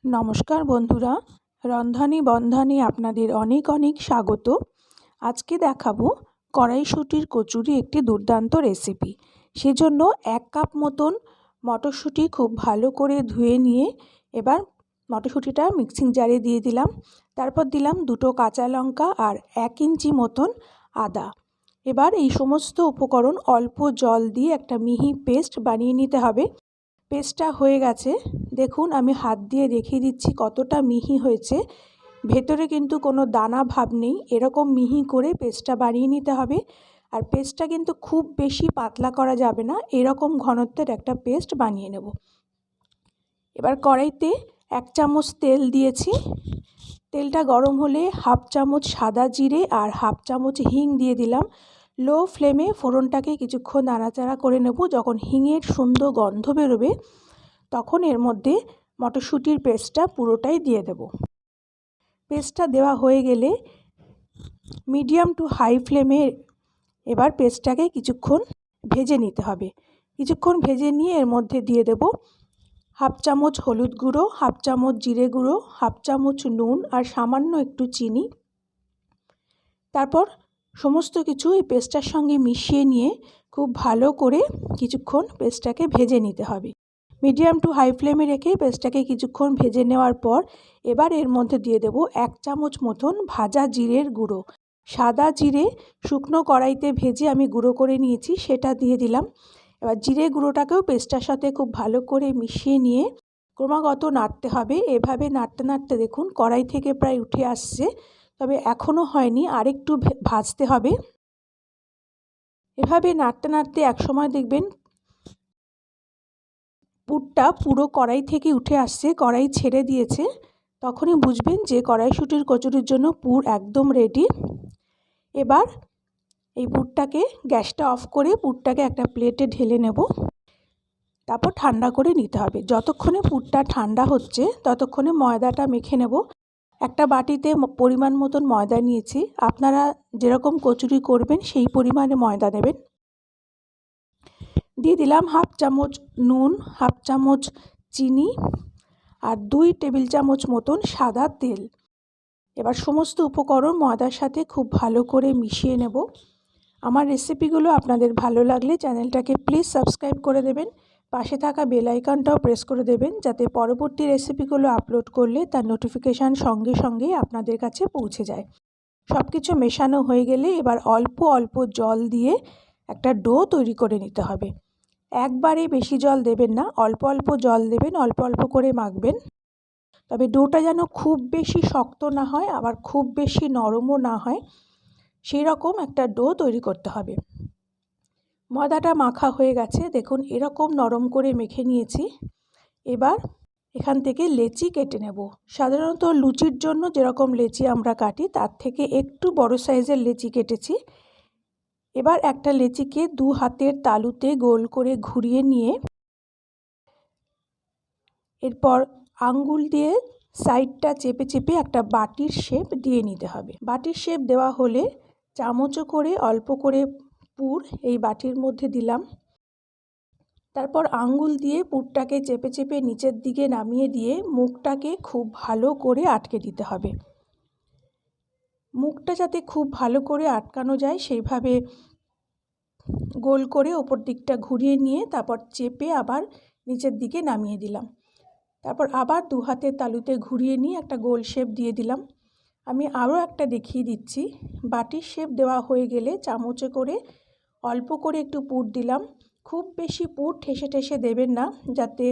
নমস্কার বন্ধুরা, রন্ধনে বন্ধনে আপনাদের অনেক অনেক স্বাগত। আজকে দেখাবো কড়াইশুঁটির কচুরি, একটি দুর্দান্ত রেসিপি। সেজন্য 1 কাপ মতন মটরশুঁটি খুব ভালো করে ধুয়ে নিয়ে এবার মটরশুঁটিটা মিক্সিং জারে দিয়ে দিলাম। তারপর দিলাম 2টো কাঁচা লঙ্কা আর 1 ইঞ্চি মতন আদা। এবার এই সমস্ত উপকরণ অল্প জল দিয়ে একটা মিহি পেস্ট বানিয়ে নিতে হবে। পেস্টটা হয়ে গেছে, দেখুন আমি হাত দিয়ে দেখিয়ে দিচ্ছি কতটা মিহি হয়েছে। ভেতরে কিন্তু কোনো দানা ভাব নেই, এরকম মিহি করে পেস্টটা বানিয়ে নিতে হবে। আর পেস্টটা কিন্তু খুব বেশি পাতলা করা যাবে না, এরকম ঘনত্বের একটা পেস্ট বানিয়ে নেব। এবার কড়াইতে 1 চামচ তেল দিয়েছি। তেলটা গরম হলে 1/2 চামচ সাদা জিরে আর 1/2 চামচ হিং দিয়ে দিলাম। লো ফ্লেমে ফোড়নটাকে কিছুক্ষণ নাড়াচাড়া করে নেব। যখন হিঙের সুন্দর গন্ধ বেরোবে তখন এর মধ্যে মটরশুঁটির পেস্টটা পুরোটাই দিয়ে দেব। পেস্টটা দেওয়া হয়ে গেলে মিডিয়াম টু হাই ফ্লেমে এবার পেস্টটাকে কিছুক্ষণ ভেজে নিতে হবে। কিছুক্ষণ ভেজে নিয়ে এর মধ্যে দিয়ে দেব 1/2 চামচ হলুদ গুঁড়ো, 1/2 চামচ জিরে গুঁড়ো, 1/2 চামচ নুন আর সামান্য একটু চিনি। তারপর সমস্ত কিছু এই পেস্টটার সঙ্গে মিশিয়ে নিয়ে খুব ভালো করে কিছুক্ষণ পেস্টটাকে ভেজে নিতে হবে। মিডিয়াম টু হাই ফ্লেমে রেখে পেস্টটাকে কিছুক্ষণ ভেজে নেওয়ার পর এবার এর মধ্যে দিয়ে দেব 1 চামচ মতন ভাজা জিরের গুঁড়ো। সাদা জিরে শুকনো কড়াইতে ভেজে আমি গুঁড়ো করে নিয়েছি, সেটা দিয়ে দিলাম। এবার জিরে গুঁড়োটাকেও পেস্টটার সাথে খুব ভালো করে মিশিয়ে নিয়ে ক্রমাগত নাড়তে হবে। এভাবে নাড়তে নাড়তে দেখুন কড়াই থেকে প্রায় উঠে আসছে, তবে এখনও হয়নি, আরেকটু ভাজতে হবে। এভাবে নাড়তে নাড়তে একসময় দেখবেন পুরটা পুরো কড়াই থেকে উঠে আসছে, কড়াই ছেড়ে দিয়েছে। তখনই বুঝবেন যে কড়াইশুঁটির কচুরির জন্য পুর একদম রেডি। এবার এই পুরটাকে গ্যাসটা অফ করে পুরটাকে একটা প্লেটে ঢেলে নেব। তারপর ঠান্ডা করে নিতে হবে। যতক্ষণে পুরটা ঠান্ডা হচ্ছে ততক্ষণে ময়দাটা মেখে নেব। একটা বাটিতে পরিমাণ মতন ময়দা নিয়েছি, আপনারা যেরকম কচুরি করবেন সেই পরিমাণে ময়দা নেবেন। দিয়ে দিলাম 1/2 চামচ নুন, 1/2 চামচ চিনি আর 2 টেবিল চামচ মতন সাদা তেল। এবার সমস্ত উপকরণ ময়দার সাথে খুব ভালো করে মিশিয়ে নেব। আমার রেসিপিগুলো আপনাদের ভালো লাগলে চ্যানেলটাকে প্লিজ সাবস্ক্রাইব করে দেবেন। পাশে থাকা বেল আইকনটাও প্রেস করে দেবেন, যাতে পরবর্তী রেসিপিগুলো আপলোড করলে তার নোটিফিকেশান সঙ্গে সঙ্গেই আপনাদের কাছে পৌঁছে যায়। সব কিছু মেশানো হয়ে গেলে এবার অল্প অল্প জল দিয়ে একটা ডো তৈরি করে নিতে হবে। একবারে বেশি জল দেবেন না, অল্প অল্প জল দেবেন, অল্প অল্প করে মাখবেন। তবে ডোটা যেন খুব বেশি শক্ত না হয়, আবার খুব বেশি নরমও না হয়, সেই রকম একটা ডো তৈরি করতে হবে। ময়দাটা মাখা হয়ে গেছে, দেখুন এরকম নরম করে মেখে নিয়েছি। এবার এখান থেকে লেচি কেটে নেব। সাধারণত লুচির জন্য যেরকম লেচি আমরা কাটি তার থেকে একটু বড় সাইজের লেচি কেটেছি। এবার একটা লেচিকে 2 হাতের তালুতে গোল করে ঘুরিয়ে নিয়ে এরপর আঙ্গুল দিয়ে সাইডটা চেপে চেপে একটা বাটির শেপ দিয়ে নিতে হবে। বাটির শেপ দেওয়া হলে চামচও করে অল্প করে পুর এই বাটির মধ্যে দিলাম। তারপর আঙ্গুল দিয়ে পুরটাকে চেপে চেপে নিচের দিকে নামিয়ে দিয়ে মুখটাকে খুব ভালো করে আটকে দিতে হবে। মুখটা যাতে খুব ভালো করে আটকানো যায় সেইভাবে গোল করে ওপর দিকটা ঘুরিয়ে নিয়ে তারপর চেপে আবার নিচের দিকে নামিয়ে দিলাম। তারপর আবার 2 হাতের তালুতে ঘুরিয়ে নিয়ে একটা গোল শেপ দিয়ে দিলাম। আমি আরও একটা দেখিয়ে দিচ্ছি। বাটির শেপ দেওয়া হয়ে গেলে চামচে করে অল্প করে একটু পুর দিলাম। খুব বেশি পুর ঠেসে ঠেসে দেবেন না, যাতে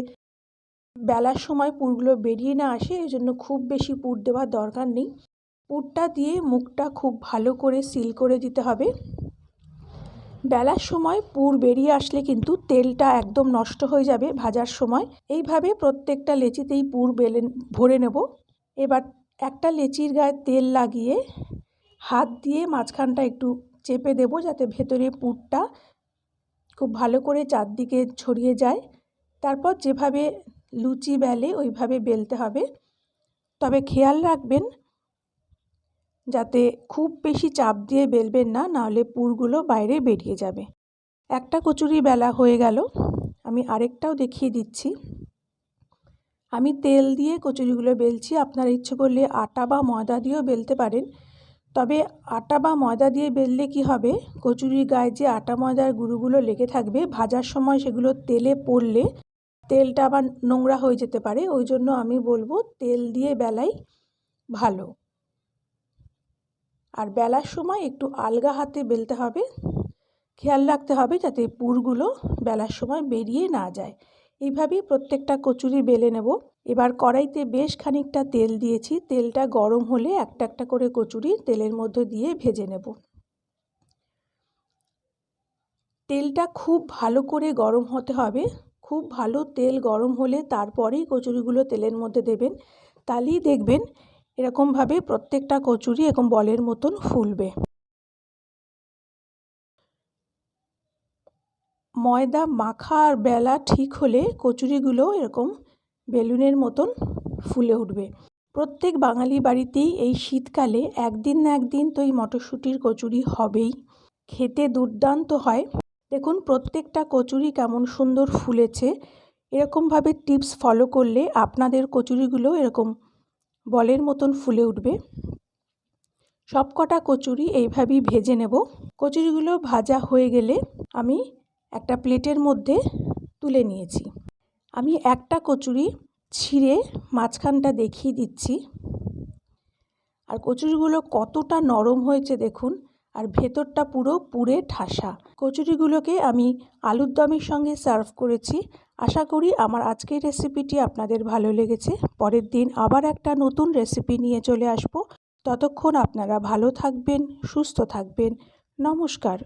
বেলার সময় পুরগুলো বেরিয়ে না আসে, এই জন্য খুব বেশি পুর দেওয়ার দরকার নেই। পুরটা দিয়ে মুখটা খুব ভালো করে সিল করে দিতে হবে। বেলার সময় পুর বেরিয়ে আসলে কিন্তু তেলটা একদম নষ্ট হয়ে যাবে ভাজার সময়। এইভাবে প্রত্যেকটা লেচিতেই পুর ভরে নেব। এবার একটা লেচির গায়ে তেল লাগিয়ে হাত দিয়ে মাঝখানটা একটু চেপে দেব, যাতে ভেতরে পুরটা খুব ভালো করে চারদিকে ছড়িয়ে যায়। তারপর যেভাবে লুচি বেলে ওইভাবে বেলতে হবে। তবে খেয়াল রাখবেন যাতে খুব বেশি চাপ দিয়ে বেলবেন না, নাহলে পুরগুলো বাইরে বেরিয়ে যাবে। একটা কচুরি বেলা হয়ে গেল, আমি আরেকটাও দেখিয়ে দিচ্ছি। আমি তেল দিয়ে কচুরিগুলো বেলছি। আপনারা ইচ্ছে করলে আটা বা ময়দা দিয়েও বেলতে পারেন। তবে আটা বা ময়দা দিয়ে বেললে কি হবে, কচুরির গায়ে যে আটা ময়দার গুঁড়োগুলো লেগে থাকবে, ভাজার সময় সেগুলো তেলে পড়লে তেলটা আবার নোংরা হয়ে যেতে পারে। ওই জন্য আমি বলবো তেল দিয়ে বেলাই ভালো। আর বেলার সময় একটু আলগা হাতে বেলতে হবে, খেয়াল রাখতে হবে যাতে পুরগুলো বেলার সময় বেরিয়ে না যায়। এইভাবেই প্রত্যেকটা কচুরি বেলে নেব। এবার কড়াইতে বেশ খানিকটা তেল দিয়েছি। তেলটা গরম হলে একটা একটা করে কচুরি তেলের মধ্যে দিয়ে ভেজে নেব। তেলটা খুব ভালো করে গরম হতে হবে। খুব ভালো তেল গরম হলে তারপরেই কচুরিগুলো তেলের মধ্যে দেবেন। তাহলেই দেখবেন এরকমভাবে প্রত্যেকটা কচুরি এরকম বলের মতন ফুলবে। ময়দা মাখা আর বেলা ঠিক হলে কচুরিগুলো এরকম বেলুনের মতন ফুলে উঠবে। প্রত্যেক বাঙালি বাড়িতেই এই শীতকালে একদিন না একদিন তো এই মটরশুঁটির কচুরি হবেই। খেতে দুর্দান্ত হয়। দেখুন প্রত্যেকটা কচুরি কেমন সুন্দর ফুলেছে। এরকমভাবে টিপস ফলো করলে আপনাদের কচুরিগুলো এরকম বলের মতন ফুলে উঠবে। সব কটা কচুরি এইভাবেই ভেজে নেব। কচুরিগুলো ভাজা হয়ে গেলে আমি একটা প্লেটের মধ্যে তুলে নিয়েছি। আমি একটা কচুরি ছিঁড়ে মাঝখানটা দেখিয়ে দিচ্ছি। আর কচুরিগুলো কতটা নরম হয়েছে দেখুন, আর ভেতরটা পুরো পুড়ে ঠাসা। কচুরিগুলোকে আমি আলুর দমের সঙ্গে সার্ভ করেছি। আশা করি আমার আজকের রেসিপিটি আপনাদের ভালো লেগেছে। পরের দিন আবার একটা নতুন রেসিপি নিয়ে চলে আসব। ততক্ষণ আপনারা ভালো থাকবেন, সুস্থ থাকবেন। নমস্কার।